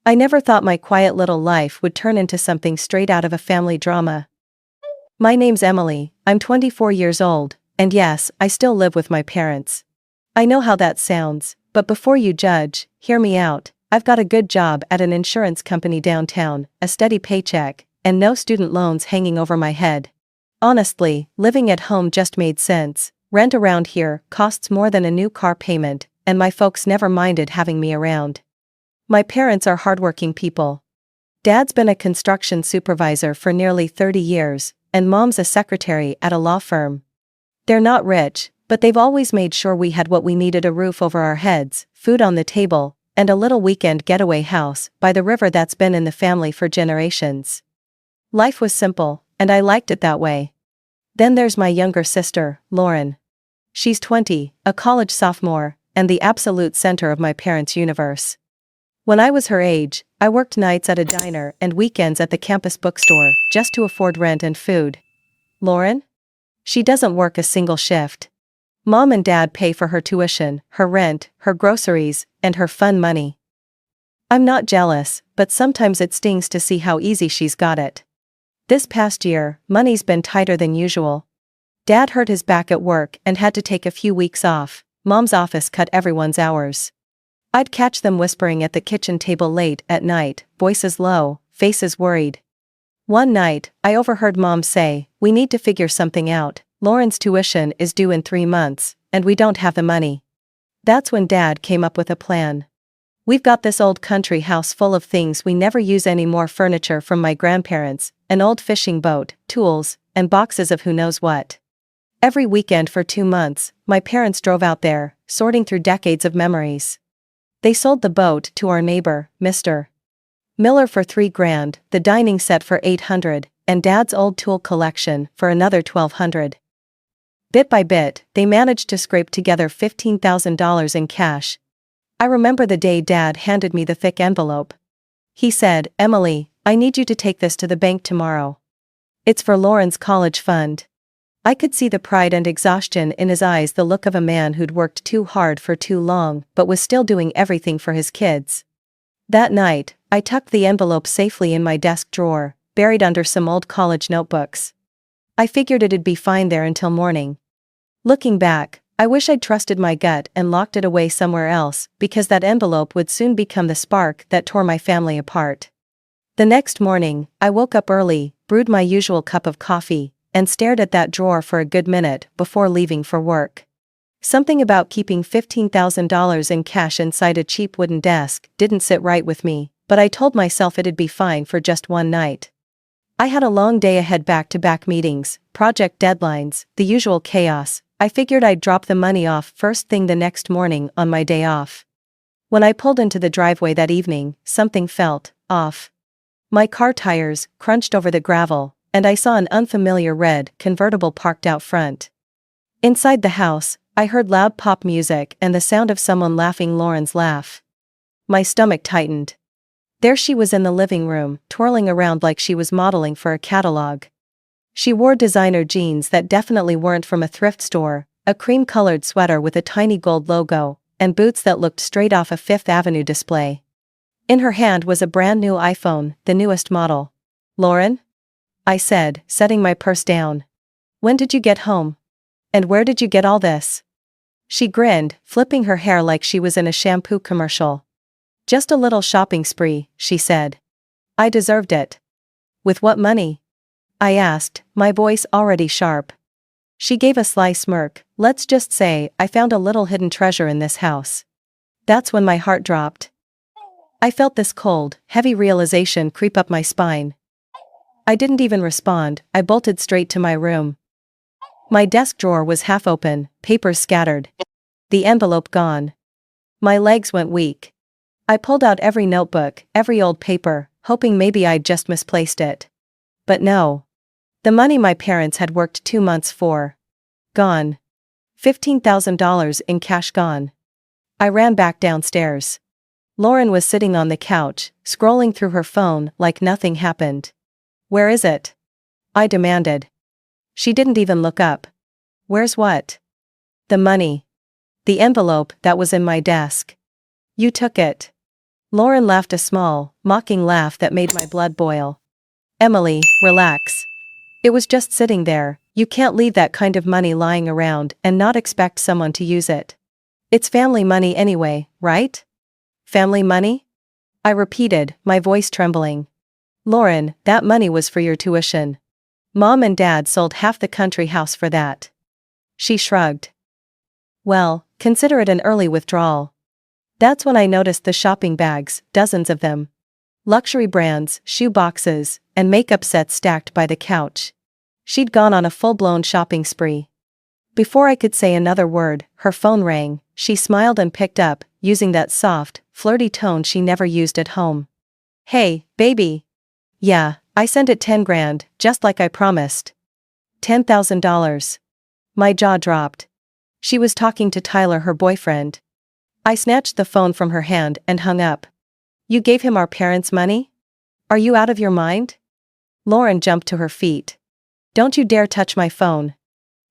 I never thought my quiet little life would turn into something straight out of a family drama. My name's Emily, I'm 24 years old, and yes, I still live with my parents. I know how that sounds, but before you judge, hear me out. I've got a good job at an insurance company downtown, a steady paycheck, and no student loans hanging over my head. Honestly, living at home just made sense. Rent around here costs more than a new car payment, and my folks never minded having me around. My parents are hardworking people. Dad's been a construction supervisor for nearly 30 years, and Mom's a secretary at a law firm. They're not rich, but they've always made sure we had what we needed: a roof over our heads, food on the table, and a little weekend getaway house by the river that's been in the family for generations. Life was simple, and I liked it that way. Then there's my younger sister, Lauren. She's 20, a college sophomore, and the absolute center of my parents' universe. When I was her age, I worked nights at a diner and weekends at the campus bookstore just to afford rent and food. Lauren? She doesn't work a single shift. Mom and Dad pay for her tuition, her rent, her groceries, and her fun money. I'm not jealous, but sometimes it stings to see how easy she's got it. This past year, money's been tighter than usual. Dad hurt his back at work and had to take a few weeks off. Mom's office cut everyone's hours. I'd catch them whispering at the kitchen table late at night, voices low, faces worried. One night, I overheard Mom say, "We need to figure something out. Lauren's tuition is due in 3 months, and we don't have the money." That's when Dad came up with a plan. "We've got this old country house full of things we never use anymore: furniture from my grandparents, an old fishing boat, tools, and boxes of who knows what." Every weekend for 2 months, my parents drove out there, sorting through decades of memories. They sold the boat to our neighbor, Mr. Miller, for $3,000, the dining set for $800, and Dad's old tool collection for another $1,200. Bit by bit, they managed to scrape together $15,000 in cash. I remember the day Dad handed me the thick envelope. He said, "Emily, I need you to take this to the bank tomorrow. It's for Lauren's college fund." I could see the pride and exhaustion in his eyes, the look of a man who'd worked too hard for too long but was still doing everything for his kids. That night, I tucked the envelope safely in my desk drawer, buried under some old college notebooks. I figured it'd be fine there until morning. Looking back, I wish I'd trusted my gut and locked it away somewhere else, because that envelope would soon become the spark that tore my family apart. The next morning, I woke up early, brewed my usual cup of coffee, and stared at that drawer for a good minute before leaving for work. Something about keeping $15,000 in cash inside a cheap wooden desk didn't sit right with me, but I told myself it'd be fine for just one night. I had a long day ahead: back-to-back meetings, project deadlines, the usual chaos. I figured I'd drop the money off first thing the next morning on my day off. When I pulled into the driveway that evening, something felt off. My car tires crunched over the gravel, and I saw an unfamiliar red convertible parked out front. Inside the house, I heard loud pop music and the sound of someone laughing Lauren's laugh. My stomach tightened. There she was in the living room, twirling around like she was modeling for a catalog. She wore designer jeans that definitely weren't from a thrift store, a cream-colored sweater with a tiny gold logo, and boots that looked straight off a Fifth Avenue display. In her hand was a brand new iPhone, the newest model. "Lauren?" I said, setting my purse down. "When did you get home? And where did you get all this?" She grinned, flipping her hair like she was in a shampoo commercial. "Just a little shopping spree," she said. "I deserved it." "With what money?" I asked, my voice already sharp. She gave a sly smirk. "Let's just say I found a little hidden treasure in this house." That's when my heart dropped. I felt this cold, heavy realization creep up my spine. I didn't even respond. I bolted straight to my room. My desk drawer was half open, papers scattered. The envelope gone. My legs went weak. I pulled out every notebook, every old paper, hoping maybe I'd just misplaced it. But no. The money my parents had worked 2 months for. Gone. $15,000 in cash gone. I ran back downstairs. Lauren was sitting on the couch, scrolling through her phone like nothing happened. "Where is it?" I demanded. She didn't even look up. "Where's what?" "The money. The envelope that was in my desk." "You took it." Lauren laughed a small, mocking laugh that made my blood boil. Emily, relax. It was just sitting there. You can't leave that kind of money lying around and not expect someone to use it. It's family money anyway, right? Family money? I repeated, my voice trembling. Lauren, that money was for your tuition. Mom and Dad sold half the country house for that. She shrugged. Well, consider it an early withdrawal. That's when I noticed the shopping bags, dozens of them. Luxury brands, shoe boxes, and makeup sets stacked by the couch. She'd gone on a full-blown shopping spree. Before I could say another word, her phone rang. She smiled and picked up, using that soft, flirty tone she never used at home. Hey, baby. Yeah, I sent it 10 grand, just like I promised. $10,000. My jaw dropped. She was talking to Tyler, her boyfriend. I snatched the phone from her hand and hung up. You gave him our parents' money? Are you out of your mind? Lauren jumped to her feet. Don't you dare touch my phone.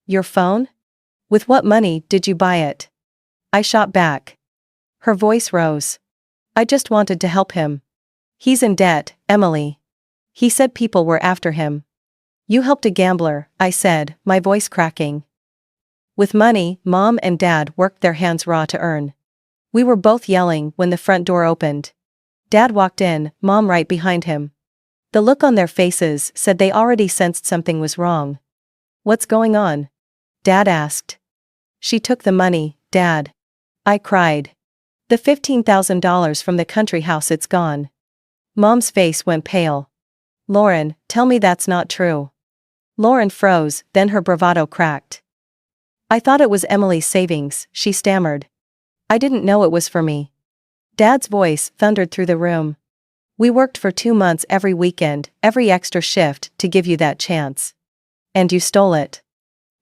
Your phone? With what money did you buy it? I shot back. Her voice rose. I just wanted to help him. He's in debt, Emily. He said people were after him. You helped a gambler, I said, my voice cracking. With money, Mom and Dad worked their hands raw to earn. We were both yelling when the front door opened. Dad walked in, Mom right behind him. The look on their faces said they already sensed something was wrong. What's going on? Dad asked. She took the money, Dad. I cried. The $15,000 from the country house, it's gone. Mom's face went pale. Lauren, tell me that's not true. Lauren froze, then her bravado cracked. I thought it was Emily's savings, she stammered. I didn't know it was for me. Dad's voice thundered through the room. We worked for 2 months every weekend, every extra shift, to give you that chance. And you stole it.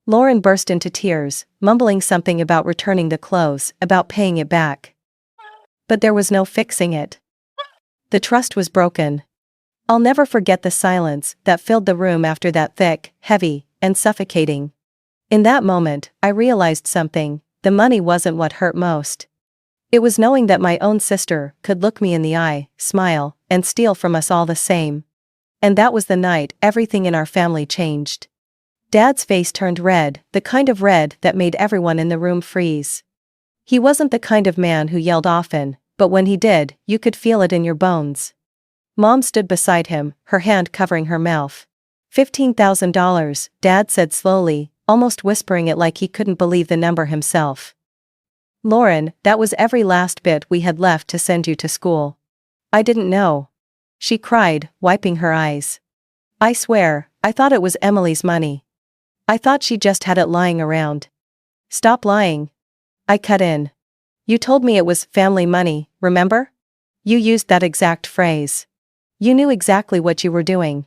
Lauren burst into tears, mumbling something about returning the clothes, about paying it back. But there was no fixing it. The trust was broken. I'll never forget the silence that filled the room after that, thick, heavy, and suffocating. In that moment, I realized something. The money wasn't what hurt most. It was knowing that my own sister could look me in the eye, smile, and steal from us all the same. And that was the night everything in our family changed. Dad's face turned red, the kind of red that made everyone in the room freeze. He wasn't the kind of man who yelled often, but when he did, you could feel it in your bones. Mom stood beside him, her hand covering her mouth. $15,000, Dad said slowly, almost whispering it like he couldn't believe the number himself. Lauren, that was every last bit we had left to send you to school. I didn't know. She cried, wiping her eyes. I swear, I thought it was Emily's money. I thought she just had it lying around. Stop lying. I cut in. You told me it was family money, remember? You used that exact phrase. You knew exactly what you were doing.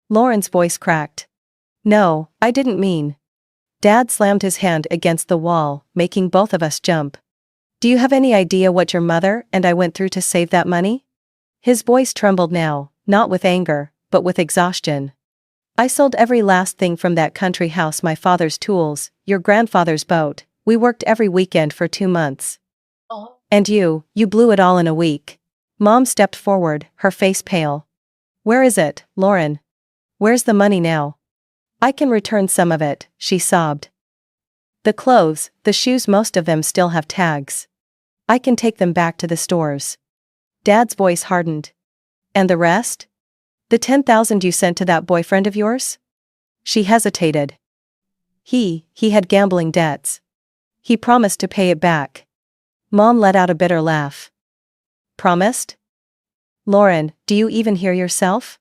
Lauren's voice cracked. No, I didn't mean. Dad slammed his hand against the wall, making both of us jump. Do you have any idea what your mother and I went through to save that money? His voice trembled now, not with anger, but with exhaustion. I sold every last thing from that country house, my father's tools, your grandfather's boat. We worked every weekend for 2 months. And you blew it all in a week. Mom stepped forward, her face pale. Where is it, Lauren? Where's the money now? I can return some of it, she sobbed. The clothes, the shoes, most of them still have tags. I can take them back to the stores. Dad's voice hardened. And the rest? The $10,000 you sent to that boyfriend of yours? She hesitated. He had gambling debts. He promised to pay it back. Mom let out a bitter laugh. Promised? Lauren, do you even hear yourself?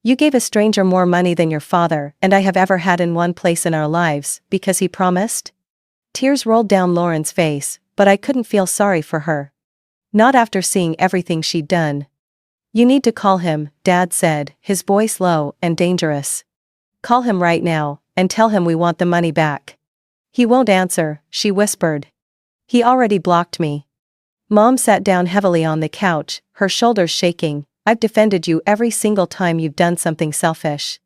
You gave a stranger more money than your father and I have ever had in one place in our lives, because he promised? Tears rolled down Lauren's face, but I couldn't feel sorry for her. Not after seeing everything she'd done. You need to call him, Dad said, his voice low and dangerous. Call him right now, and tell him we want the money back. He won't answer, she whispered. He already blocked me. Mom sat down heavily on the couch, her shoulders shaking. I've defended you every single time you've done something selfish.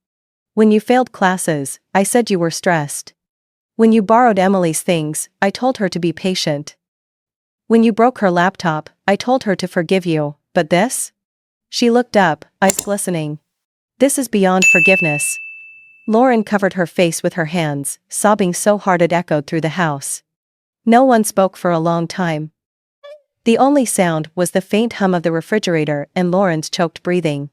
When you failed classes, I said you were stressed. When you borrowed Emily's things, I told her to be patient. When you broke her laptop, I told her to forgive you, but this? She looked up, eyes glistening. This is beyond forgiveness. Lauren covered her face with her hands, sobbing so hard it echoed through the house. No one spoke for a long time. The only sound was the faint hum of the refrigerator and Lauren's choked breathing.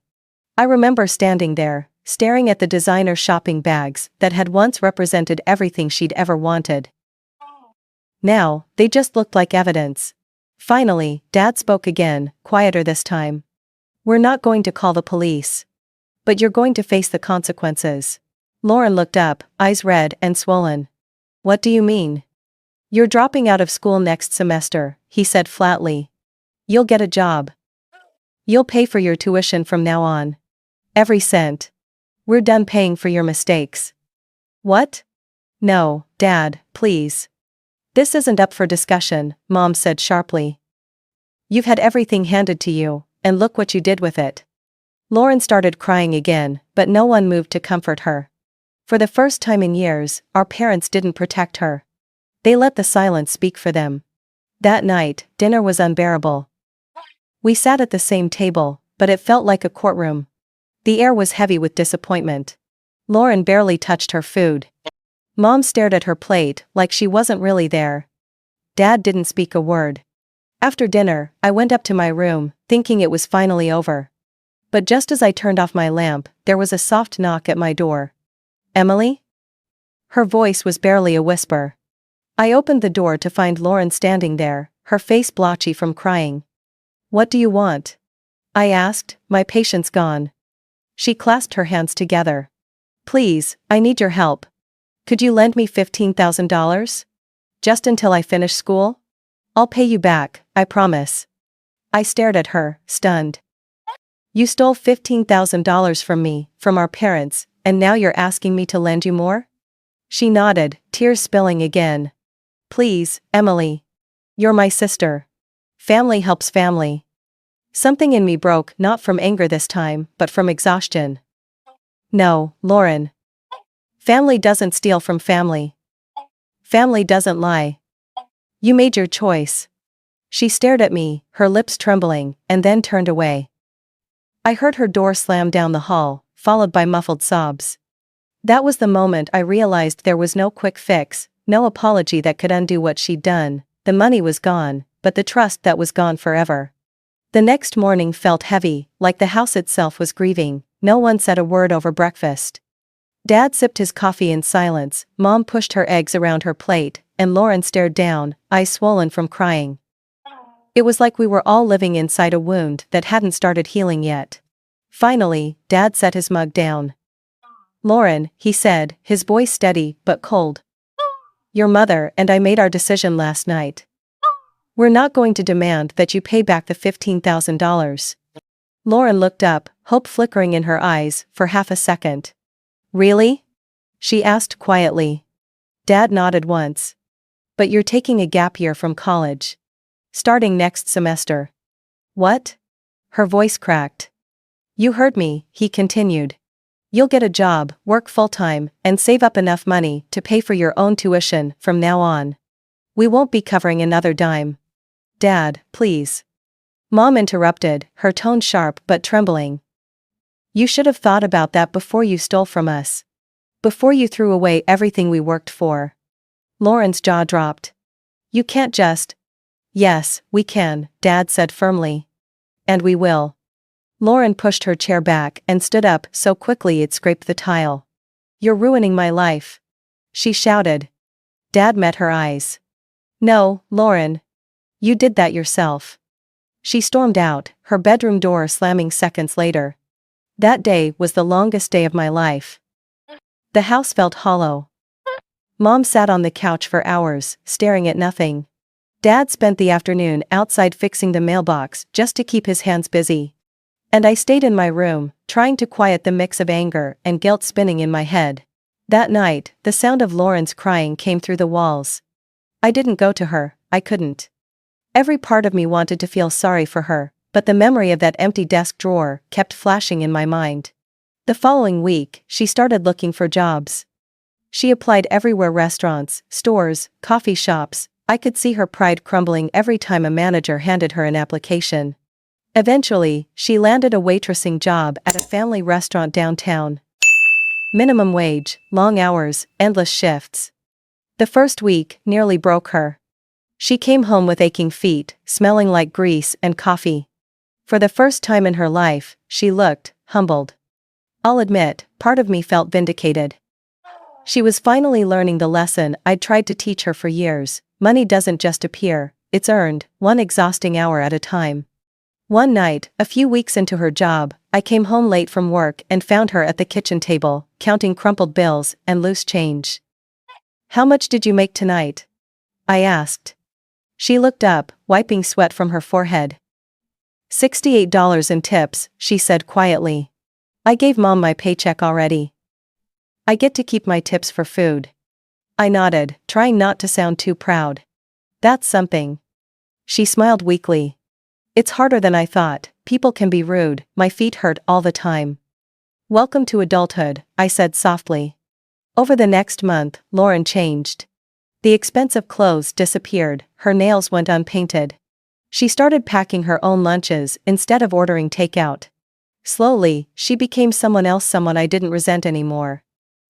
I remember standing there, staring at the designer shopping bags that had once represented everything she'd ever wanted. Now, they just looked like evidence. Finally, Dad spoke again, quieter this time. We're not going to call the police. But you're going to face the consequences. Lauren looked up, eyes red and swollen. What do you mean? You're dropping out of school next semester, he said flatly. You'll get a job. You'll pay for your tuition from now on. Every cent. We're done paying for your mistakes. What? No, Dad, please. This isn't up for discussion, Mom said sharply. You've had everything handed to you, and look what you did with it. Lauren started crying again, but no one moved to comfort her. For the first time in years, our parents didn't protect her. They let the silence speak for them. That night, dinner was unbearable. We sat at the same table, but it felt like a courtroom. The air was heavy with disappointment. Lauren barely touched her food. Mom stared at her plate like she wasn't really there. Dad didn't speak a word. After dinner, I went up to my room, thinking it was finally over. But just as I turned off my lamp, there was a soft knock at my door. Emily? Her voice was barely a whisper. I opened the door to find Lauren standing there, her face blotchy from crying. What do you want? I asked, my patience gone. She clasped her hands together. Please, I need your help. Could you lend me $15,000? Just until I finish school? I'll pay you back, I promise. I stared at her, stunned. You stole $15,000 from me, from our parents, and now you're asking me to lend you more? She nodded, tears spilling again. Please, Emily. You're my sister. Family helps family. Something in me broke, not from anger this time, but from exhaustion. No, Lauren. Family doesn't steal from family. Family doesn't lie. You made your choice. She stared at me, her lips trembling, and then turned away. I heard her door slam down the hall, followed by muffled sobs. That was the moment I realized there was no quick fix, no apology that could undo what she'd done. The money was gone, but the trust that was gone forever. The next morning felt heavy, like the house itself was grieving. No one said a word over breakfast. Dad sipped his coffee in silence, Mom pushed her eggs around her plate, and Lauren stared down, eyes swollen from crying. It was like we were all living inside a wound that hadn't started healing yet. Finally, Dad set his mug down. Lauren, he said, his voice steady but cold. Your mother and I made our decision last night. We're not going to demand that you pay back the $15,000. Lauren looked up, hope flickering in her eyes, for half a second. Really? She asked quietly. Dad nodded once. But you're taking a gap year from college. Starting next semester. What? Her voice cracked. You heard me, he continued. You'll get a job, work full-time, and save up enough money to pay for your own tuition from now on. We won't be covering another dime. Dad, please. Mom interrupted, her tone sharp but trembling. You should have thought about that before you stole from us. Before you threw away everything we worked for. Lauren's jaw dropped. You can't just. Yes, we can, Dad said firmly. And we will. Lauren pushed her chair back and stood up so quickly it scraped the tile. You're ruining my life. She shouted. Dad met her eyes. No, Lauren. You did that yourself. She stormed out, her bedroom door slamming seconds later. That day was the longest day of my life. The house felt hollow. Mom sat on the couch for hours, staring at nothing. Dad spent the afternoon outside fixing the mailbox just to keep his hands busy. And I stayed in my room, trying to quiet the mix of anger and guilt spinning in my head. That night, the sound of Lauren's crying came through the walls. I didn't go to her, I couldn't. Every part of me wanted to feel sorry for her, but the memory of that empty desk drawer kept flashing in my mind. The following week, she started looking for jobs. She applied everywhere: restaurants, stores, coffee shops, I could see her pride crumbling every time a manager handed her an application. Eventually, she landed a waitressing job at a family restaurant downtown. Minimum wage, long hours, endless shifts. The first week nearly broke her. She came home with aching feet, smelling like grease and coffee. For the first time in her life, she looked humbled. I'll admit, part of me felt vindicated. She was finally learning the lesson I'd tried to teach her for years. Money doesn't just appear, it's earned, one exhausting hour at a time. One night, a few weeks into her job, I came home late from work and found her at the kitchen table, counting crumpled bills and loose change. "How much did you make tonight?" I asked. She looked up, wiping sweat from her forehead. $68 in tips, she said quietly. "I gave Mom my paycheck already. I get to keep my tips for food." I nodded, trying not to sound too proud. "That's something." She smiled weakly. "It's harder than I thought, people can be rude, my feet hurt all the time." "Welcome to adulthood," I said softly. Over the next month, Lauren changed. The expensive clothes disappeared, her nails went unpainted. She started packing her own lunches instead of ordering takeout. Slowly, she became someone else, someone I didn't resent anymore.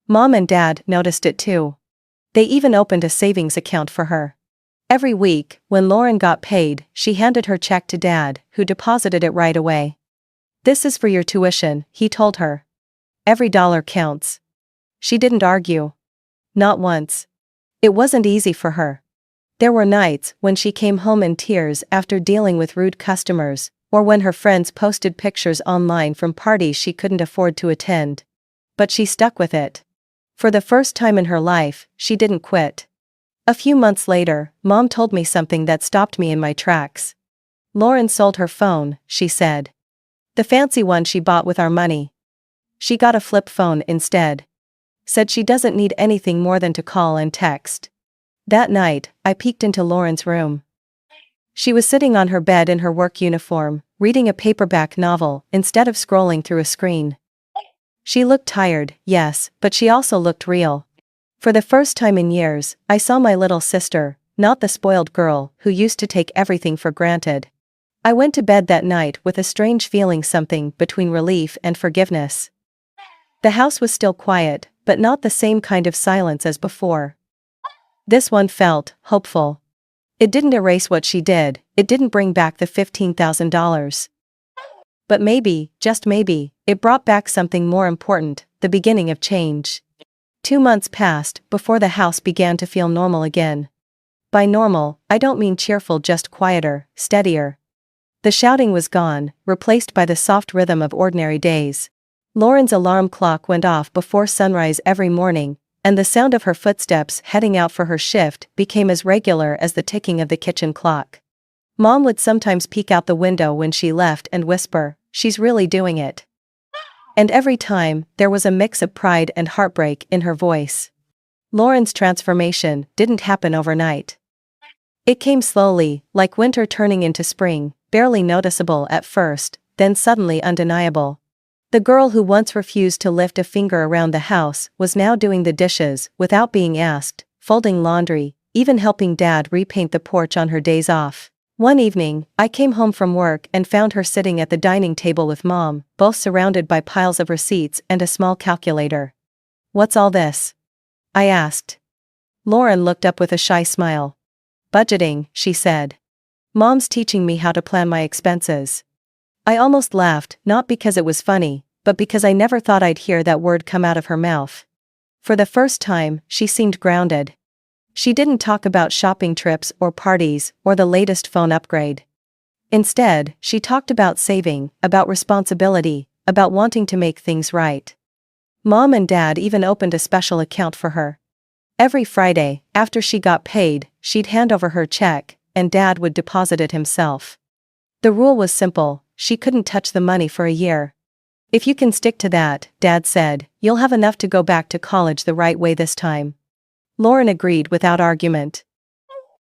Mom and Dad noticed it too. They even opened a savings account for her. Every week, when Lauren got paid, she handed her check to Dad, who deposited it right away. "This is for your tuition," he told her. "Every dollar counts." She didn't argue. Not once. It wasn't easy for her. There were nights when she came home in tears after dealing with rude customers, or when her friends posted pictures online from parties she couldn't afford to attend. But she stuck with it. For the first time in her life, she didn't quit. A few months later, Mom told me something that stopped me in my tracks. "Lauren sold her phone," she said. "The fancy one she bought with our money. She got a flip phone instead. Said she doesn't need anything more than to call and text." That night, I peeked into Lauren's room. She was sitting on her bed in her work uniform, reading a paperback novel instead of scrolling through a screen. She looked tired, yes, but she also looked real. For the first time in years, I saw my little sister, not the spoiled girl who used to take everything for granted. I went to bed that night with a strange feeling, something between relief and forgiveness. The house was still quiet, but not the same kind of silence as before. This one felt hopeful. It didn't erase what she did, it didn't bring back the $15,000. But maybe, just maybe, it brought back something more important, the beginning of change. 2 months passed before the house began to feel normal again. By normal, I don't mean cheerful, just quieter, steadier. The shouting was gone, replaced by the soft rhythm of ordinary days. Lauren's alarm clock went off before sunrise every morning, and the sound of her footsteps heading out for her shift became as regular as the ticking of the kitchen clock. Mom would sometimes peek out the window when she left and whisper, "She's really doing it." And every time, there was a mix of pride and heartbreak in her voice. Lauren's transformation didn't happen overnight. It came slowly, like winter turning into spring, barely noticeable at first, then suddenly undeniable. The girl who once refused to lift a finger around the house was now doing the dishes without being asked, folding laundry, even helping Dad repaint the porch on her days off. One evening, I came home from work and found her sitting at the dining table with Mom, both surrounded by piles of receipts and a small calculator. "What's all this?" I asked. Lauren looked up with a shy smile. "Budgeting," she said. "Mom's teaching me how to plan my expenses." I almost laughed, not because it was funny, but because I never thought I'd hear that word come out of her mouth. For the first time, she seemed grounded. She didn't talk about shopping trips or parties or the latest phone upgrade. Instead, she talked about saving, about responsibility, about wanting to make things right. Mom and Dad even opened a special account for her. Every Friday, after she got paid, she'd hand over her check, and Dad would deposit it himself. The rule was simple: she couldn't touch the money for a year. "If you can stick to that," Dad said, "you'll have enough to go back to college the right way this time." Lauren agreed without argument.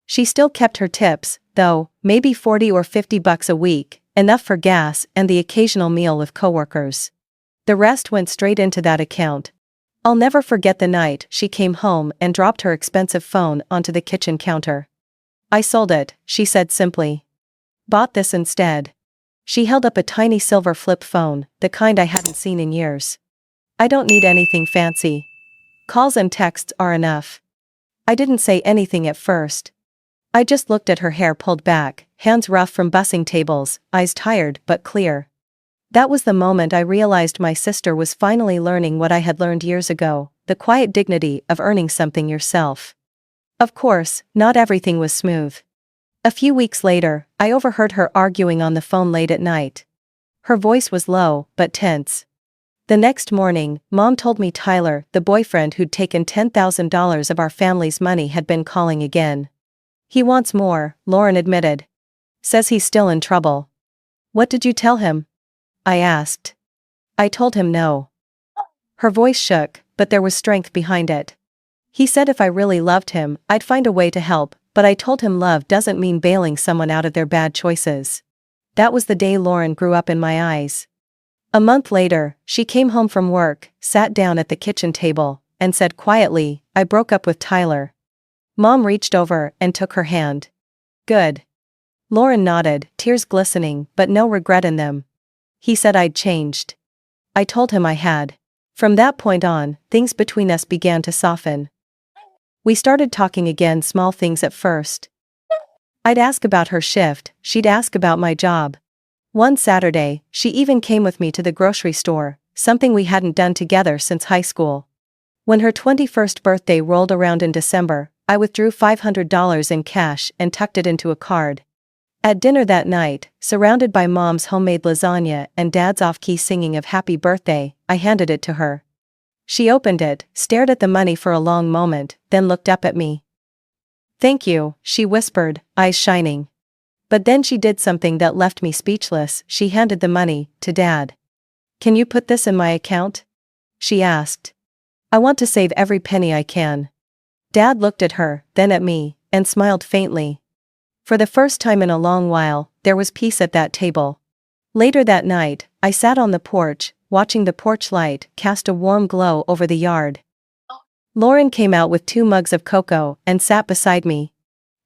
She still kept her tips, though, maybe $40 or $50 a week, enough for gas and the occasional meal with coworkers. The rest went straight into that account. I'll never forget the night she came home and dropped her expensive phone onto the kitchen counter. I sold it, she said simply. Bought this instead. She held up a tiny silver flip phone, the kind I hadn't seen in years. I don't need anything fancy. Calls and texts are enough. I didn't say anything at first. I just looked at her hair pulled back, hands rough from bussing tables, eyes tired but clear. That was the moment I realized my sister was finally learning what I had learned years ago, the quiet dignity of earning something yourself. Of course, not everything was smooth. A few weeks later, I overheard her arguing on the phone late at night. Her voice was low, but tense. The next morning, Mom told me Tyler, the boyfriend who'd taken $10,000 of our family's money, had been calling again. He wants more, Lauren admitted. Says he's still in trouble. What did you tell him? I asked. I told him no. Her voice shook, but there was strength behind it. He said if I really loved him, I'd find a way to help, but I told him love doesn't mean bailing someone out of their bad choices. That was the day Lauren grew up in my eyes. A month later, she came home from work, sat down at the kitchen table, and said quietly, I broke up with Tyler. Mom reached over and took her hand. Good. Lauren nodded, tears glistening, but no regret in them. He said I'd changed. I told him I had. From that point on, things between us began to soften. We started talking again, small things at first. I'd ask about her shift, she'd ask about my job. One Saturday, she even came with me to the grocery store, something we hadn't done together since high school. When her 21st birthday rolled around in December, I withdrew $500 in cash and tucked it into a card. At dinner that night, surrounded by Mom's homemade lasagna and Dad's off-key singing of happy birthday, I handed it to her. She opened it, stared at the money for a long moment, then looked up at me. Thank you, she whispered, eyes shining. But then she did something that left me speechless. She handed the money to Dad. Can you put this in my account? She asked. I want to save every penny I can. Dad looked at her, then at me, and smiled faintly. For the first time in a long while, there was peace at that table. Later that night, I sat on the porch, watching the porch light cast a warm glow over the yard. Lauren came out with 2 mugs of cocoa and sat beside me.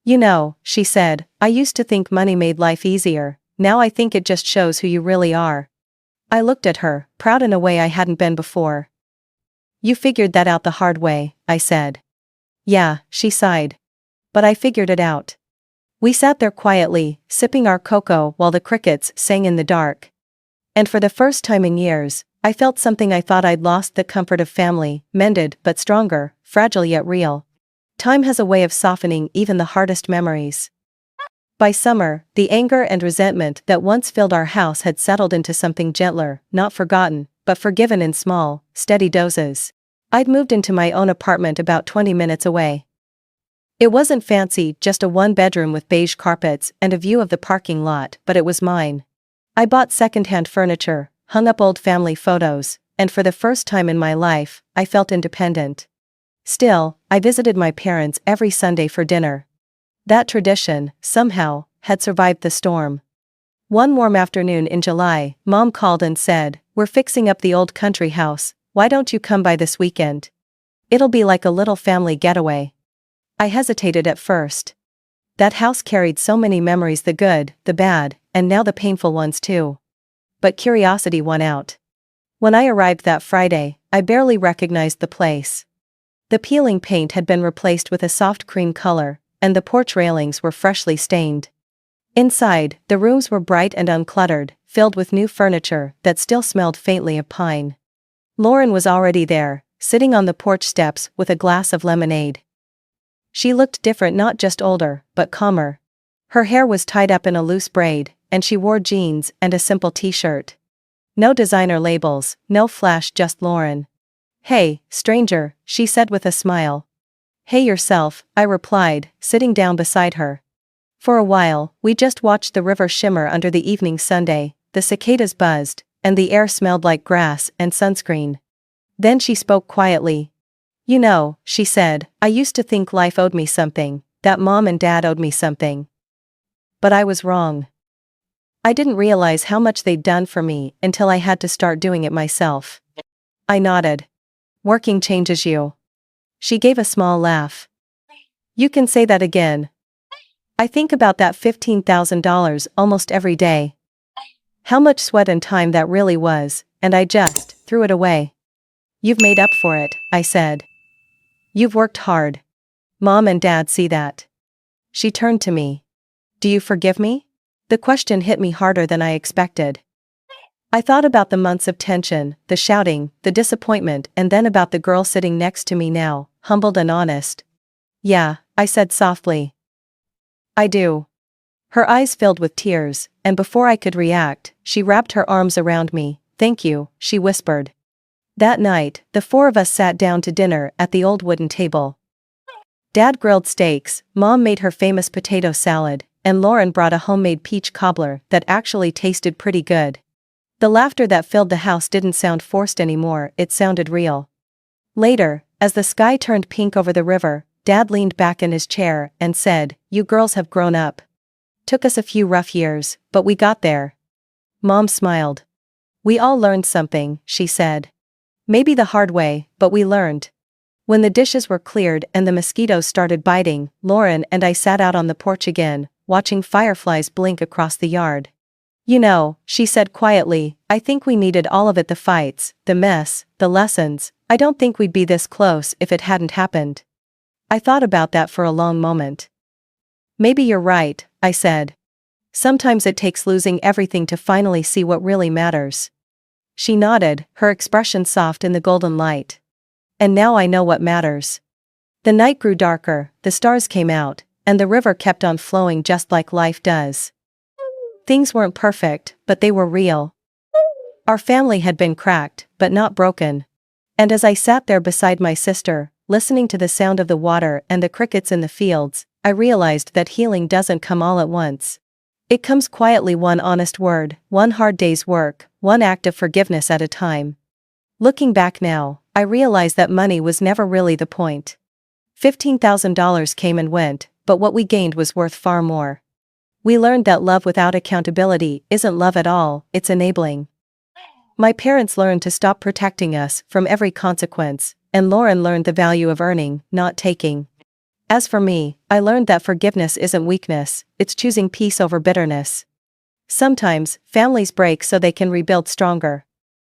You know, she said, I used to think money made life easier, now I think it just shows who you really are. I looked at her, proud in a way I hadn't been before. You figured that out the hard way, I said. Yeah, she sighed. But I figured it out. We sat there quietly, sipping our cocoa while the crickets sang in the dark. And for the first time in years, I felt something I thought I'd lost, the comfort of family, mended but stronger, fragile yet real. Time has a way of softening even the hardest memories. By summer, the anger and resentment that once filled our house had settled into something gentler, not forgotten, but forgiven in small, steady doses. I'd moved into my own apartment about 20 minutes away. It wasn't fancy, just a 1-bedroom with beige carpets and a view of the parking lot, but it was mine. I bought second-hand furniture, hung up old family photos, and for the first time in my life, I felt independent. Still, I visited my parents every Sunday for dinner. That tradition, somehow, had survived the storm. One warm afternoon in July, Mom called and said, We're fixing up the old country house, why don't you come by this weekend? It'll be like a little family getaway. I hesitated at first. That house carried so many memories, the good, the bad, and now the painful ones too. But curiosity won out. When I arrived that Friday, I barely recognized the place. The peeling paint had been replaced with a soft cream color, and the porch railings were freshly stained. Inside, the rooms were bright and uncluttered, filled with new furniture that still smelled faintly of pine. Lauren was already there, sitting on the porch steps with a glass of lemonade. She looked different, not just older, but calmer. Her hair was tied up in a loose braid, and she wore jeans and a simple t-shirt. No designer labels, no flash, just Lauren. Hey, stranger, she said with a smile. Hey yourself, I replied, sitting down beside her. For a while, we just watched the river shimmer under the evening sunday, the cicadas buzzed, and the air smelled like grass and sunscreen. Then she spoke quietly. You know, she said, I used to think life owed me something, that Mom and Dad owed me something. But I was wrong. I didn't realize how much they'd done for me until I had to start doing it myself. I nodded. Working changes you. She gave a small laugh. You can say that again. I think about that $15,000 almost every day. How much sweat and time that really was, and I just threw it away. You've made up for it, I said. You've worked hard. Mom and Dad see that. She turned to me. Do you forgive me? The question hit me harder than I expected. I thought about the months of tension, the shouting, the disappointment, and then about the girl sitting next to me now, humbled and honest. Yeah, I said softly. I do. Her eyes filled with tears, and before I could react, she wrapped her arms around me. Thank you, she whispered. That night, the four of us sat down to dinner at the old wooden table. Dad grilled steaks, Mom made her famous potato salad, and Lauren brought a homemade peach cobbler that actually tasted pretty good. The laughter that filled the house didn't sound forced anymore, it sounded real. Later, as the sky turned pink over the river, Dad leaned back in his chair and said, You girls have grown up. Took us a few rough years, but we got there. Mom smiled. We all learned something, she said. Maybe the hard way, but we learned. When the dishes were cleared and the mosquitoes started biting, Lauren and I sat out on the porch again, watching fireflies blink across the yard. You know, she said quietly, I think we needed all of it, the fights, the mess, the lessons. I don't think we'd be this close if it hadn't happened. I thought about that for a long moment. Maybe you're right, I said. Sometimes it takes losing everything to finally see what really matters. She nodded, her expression soft in the golden light. And now I know what matters. The night grew darker, the stars came out, and the river kept on flowing just like life does. Things weren't perfect, but they were real. Our family had been cracked, but not broken. And as I sat there beside my sister, listening to the sound of the water and the crickets in the fields, I realized that healing doesn't come all at once. It comes quietly, one honest word, one hard day's work, one act of forgiveness at a time. Looking back now, I realize that money was never really the point. $15,000 came and went, but what we gained was worth far more. We learned that love without accountability isn't love at all, it's enabling. My parents learned to stop protecting us from every consequence, and Lauren learned the value of earning, not taking. As for me, I learned that forgiveness isn't weakness, it's choosing peace over bitterness. Sometimes, families break so they can rebuild stronger.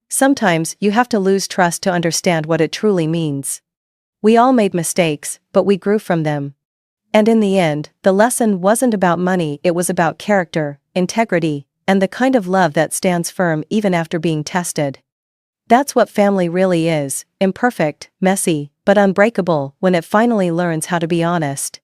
Sometimes, you have to lose trust to understand what it truly means. We all made mistakes, but we grew from them. And in the end, the lesson wasn't about money, it was about character, integrity, and the kind of love that stands firm even after being tested. That's what family really is, imperfect, messy, but unbreakable when it finally learns how to be honest.